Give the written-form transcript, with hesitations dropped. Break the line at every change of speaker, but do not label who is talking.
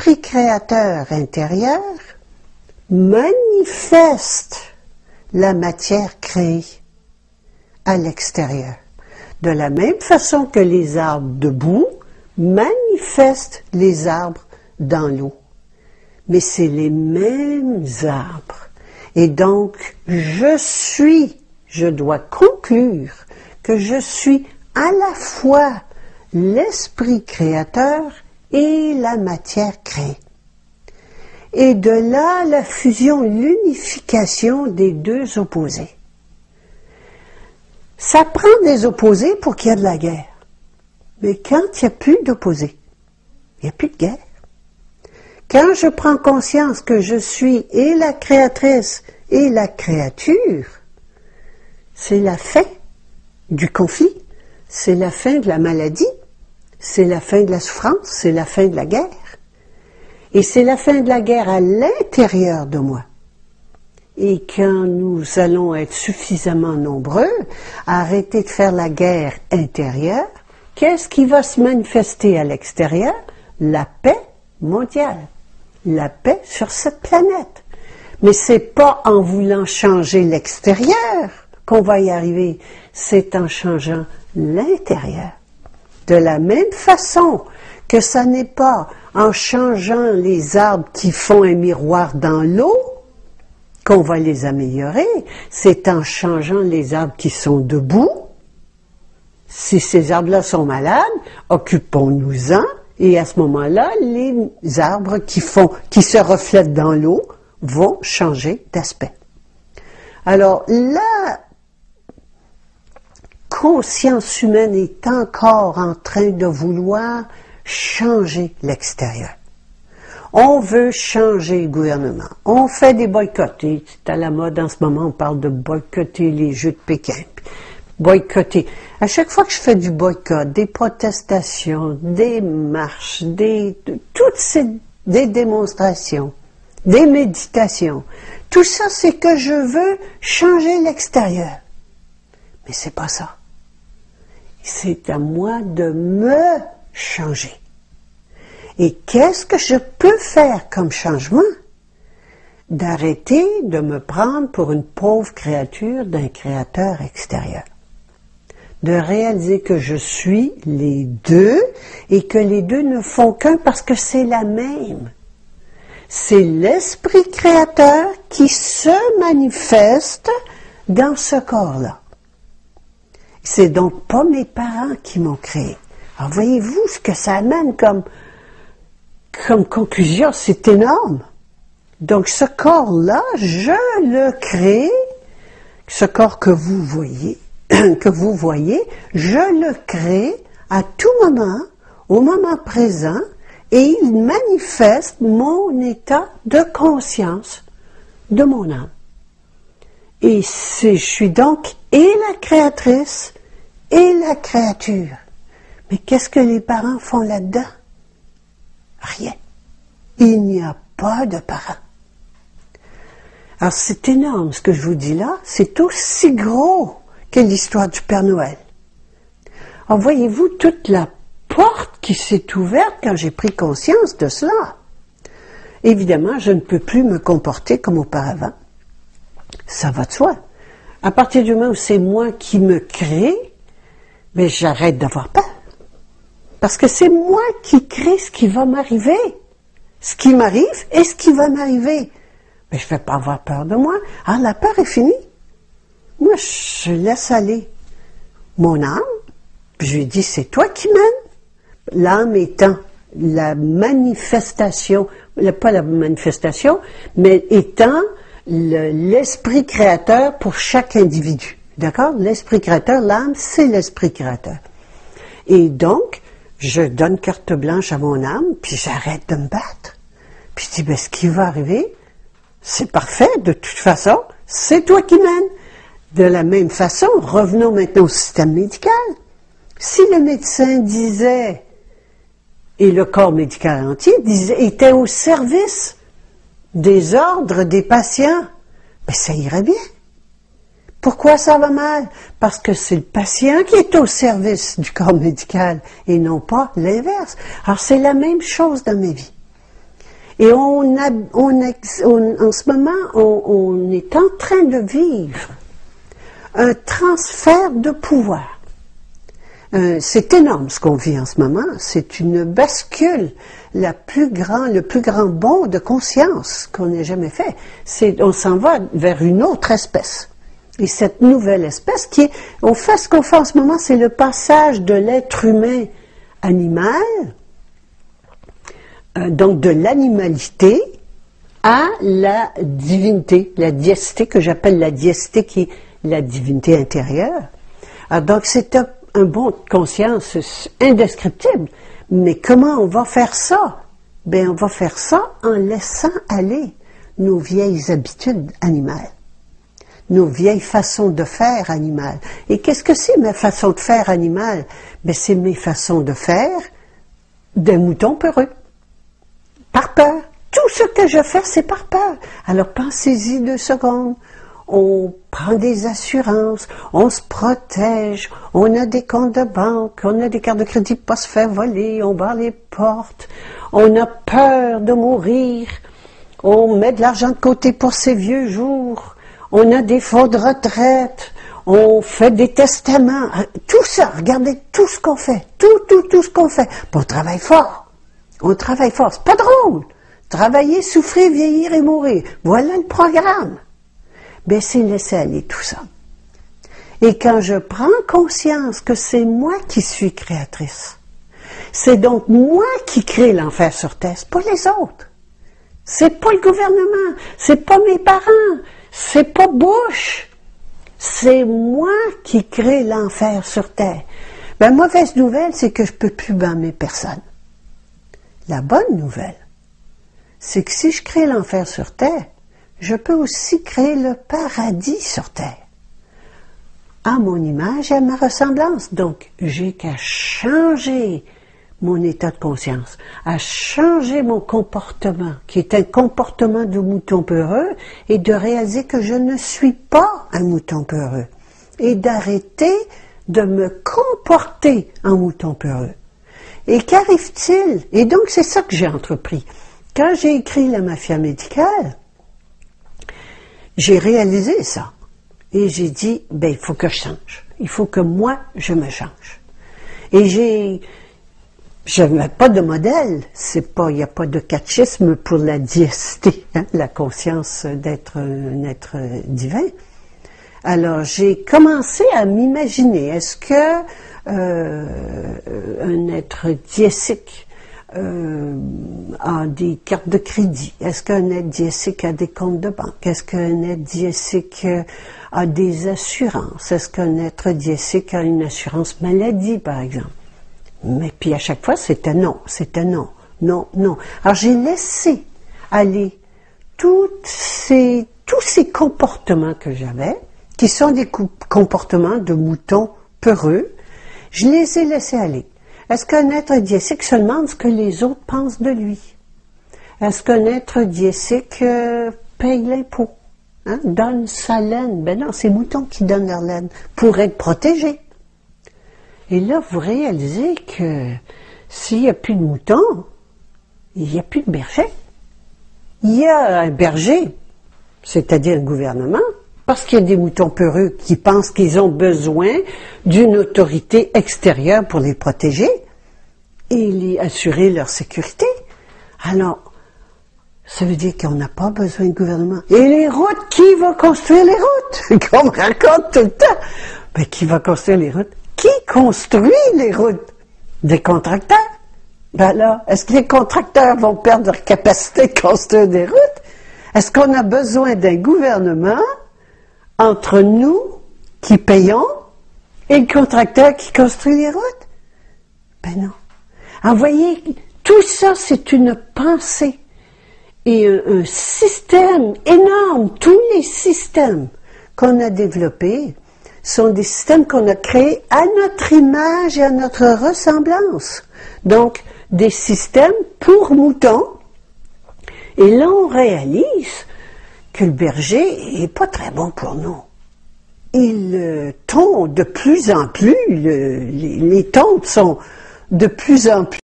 l'esprit créateur intérieur manifeste la matière créée à l'extérieur. De la même façon que les arbres debout manifestent les arbres dans l'eau. Mais c'est les mêmes arbres. Et donc, je dois conclure que je suis à la fois l'esprit créateur et la matière créée. Et de là, la fusion, l'unification des deux opposés. Ça prend des opposés pour qu'il y ait de la guerre. Mais quand il n'y a plus d'opposés, il n'y a plus de guerre. Quand je prends conscience que je suis et la créatrice et la créature, c'est la fin du conflit, c'est la fin de la maladie, c'est la fin de la souffrance, c'est la fin de la guerre. Et c'est la fin de la guerre à l'intérieur de moi. Et quand nous allons être suffisamment nombreux à arrêter de faire la guerre intérieure, qu'est-ce qui va se manifester à l'extérieur? La paix mondiale. La paix sur cette planète. Mais c'est pas en voulant changer l'extérieur qu'on va y arriver, c'est en changeant l'intérieur. De la même façon que ça n'est pas en changeant les arbres qui font un miroir dans l'eau qu'on va les améliorer, c'est en changeant les arbres qui sont debout. Si ces arbres-là sont malades, occupons-nous-en, et à ce moment-là, les arbres qui se reflètent dans l'eau vont changer d'aspect. Alors, la conscience humaine est encore en train de vouloir changer l'extérieur. On veut changer le gouvernement. On fait des boycotts. C'est à la mode en ce moment, on parle de boycotter les Jeux de Pékin. Boycotter. À chaque fois que je fais du boycott, des protestations, des marches, des démonstrations, des méditations, tout ça, c'est que je veux changer l'extérieur. Mais c'est pas ça. C'est à moi de me changer. Et qu'est-ce que je peux faire comme changement? D'arrêter de me prendre pour une pauvre créature d'un créateur extérieur. De réaliser que je suis les deux et que les deux ne font qu'un parce que c'est la même. C'est l'esprit créateur qui se manifeste dans ce corps-là. C'est donc pas mes parents qui m'ont créé. Alors voyez-vous ce que ça amène comme conclusion, c'est énorme. Donc ce corps-là, je le crée, ce corps que vous voyez, je le crée à tout moment, au moment présent, et il manifeste mon état de conscience de mon âme. Et je suis donc et la créatrice et la créature. Mais qu'est-ce que les parents font là-dedans? Rien. Il n'y a pas de parents. Alors c'est énorme ce que je vous dis là, c'est aussi gros que l'histoire du Père Noël. Alors voyez-vous toute la porte qui s'est ouverte quand j'ai pris conscience de cela. Évidemment, je ne peux plus me comporter comme auparavant. Ça va de soi. À partir du moment où c'est moi qui me crée, mais j'arrête d'avoir peur. Parce que c'est moi qui crée ce qui va m'arriver. Ce qui m'arrive et ce qui va m'arriver. Mais je ne vais pas avoir peur de moi. Alors la peur est finie. Moi, je laisse aller mon âme. Puis je lui dis, c'est toi qui mènes. L'âme étant la manifestation, pas la manifestation, mais étant l'esprit créateur pour chaque individu. D'accord? L'esprit créateur, l'âme, c'est l'esprit créateur. Et donc, je donne carte blanche à mon âme, puis j'arrête de me battre. Puis je dis, ben, ce qui va arriver, c'est parfait, de toute façon, c'est toi qui mènes. De la même façon, revenons maintenant au système médical. Si le médecin disait, et le corps médical entier était au service des ordres des patients, ben ça irait bien. Pourquoi ça va mal? Parce que c'est le patient qui est au service du corps médical et non pas l'inverse. Alors c'est la même chose dans ma vie. Et en ce moment, on est en train de vivre un transfert de pouvoir. C'est énorme ce qu'on vit en ce moment. C'est une bascule, le plus grand bond de conscience qu'on ait jamais fait. On s'en va vers une autre espèce. Et cette nouvelle espèce on fait ce qu'on fait en ce moment, c'est le passage de l'être humain animal, donc de l'animalité à la divinité, la diacité que j'appelle la diacité qui est la divinité intérieure. Alors donc c'est un bond de conscience indescriptible. Mais comment on va faire ça? Ben on va faire ça en laissant aller nos vieilles habitudes animales, nos vieilles façons de faire animales. Et qu'est-ce que c'est mes façons de faire animales? Ben c'est mes façons de faire d'un mouton peureux. Par peur. Tout ce que je fais, c'est par peur. Alors pensez-y 2 secondes. On prend des assurances, on se protège, on a des comptes de banque, on a des cartes de crédit pour pas se faire voler, on barre les portes, on a peur de mourir, on met de l'argent de côté pour ses vieux jours, on a des fonds de retraite, on fait des testaments, tout ça, regardez tout ce qu'on fait, tout ce qu'on fait. Puis on travaille fort, c'est pas drôle. Travailler, souffrir, vieillir et mourir, voilà le programme. Ben c'est laisser aller tout ça. Et quand je prends conscience que c'est moi qui suis créatrice, c'est donc moi qui crée l'enfer sur terre, c'est pas les autres. C'est pas le gouvernement, c'est pas mes parents, c'est pas Bush. C'est moi qui crée l'enfer sur terre. Ben mauvaise nouvelle, c'est que je peux plus blâmer personne. La bonne nouvelle, c'est que si je crée l'enfer sur terre, je peux aussi créer le paradis sur terre, à mon image et à ma ressemblance. Donc, j'ai qu'à changer mon état de conscience, à changer mon comportement, qui est un comportement de mouton peureux, et de réaliser que je ne suis pas un mouton peureux, et d'arrêter de me comporter en mouton peureux. Et qu'arrive-t-il? Et donc, c'est ça que j'ai entrepris. Quand j'ai écrit La Mafia médicale, j'ai réalisé ça. Et j'ai dit, ben, il faut que je change. Il faut que moi, je me change. Et je n'avais pas de modèle. Il n'y a pas de catéchisme pour la diacité, hein, la conscience d'être un être divin. Alors, j'ai commencé à m'imaginer, est-ce que un être diésique a des cartes de crédit? Est-ce qu'un être diésique a des comptes de banque? Est-ce qu'un être diésique a des assurances? Est-ce qu'un être diésique a une assurance maladie, par exemple? Mais puis à chaque fois, c'était non. Alors j'ai laissé aller tous ces comportements que j'avais, qui sont des comportements de moutons peureux, je les ai laissés aller. Est-ce qu'un être diésique se demande ce que les autres pensent de lui? Est-ce qu'un être diésique paye l'impôt? Hein? Donne sa laine? Ben non, c'est les moutons qui donnent leur laine pour être protégés. Et là, vous réalisez que s'il n'y a plus de moutons, il n'y a plus de berger. Il y a un berger, c'est-à-dire le gouvernement, parce qu'il y a des moutons peureux qui pensent qu'ils ont besoin d'une autorité extérieure pour les protéger et assurer leur sécurité. Alors, ça veut dire qu'on n'a pas besoin de gouvernement. Et les routes, qui va construire les routes? Comme on raconte tout le temps. Ben, qui va construire les routes? Qui construit les routes? Des contracteurs. Ben là, est-ce que les contracteurs vont perdre leur capacité de construire des routes? Est-ce qu'on a besoin d'un gouvernement entre nous qui payons et le contracteur qui construit les routes? Ben non. Alors, voyez, tout ça, c'est une pensée et un système énorme. Tous les systèmes qu'on a développés sont des systèmes qu'on a créés à notre image et à notre ressemblance. Donc, des systèmes pour moutons. Et là, on réalise que le berger est pas très bon pour nous. Il tond de plus en plus, les tontes sont de plus en plus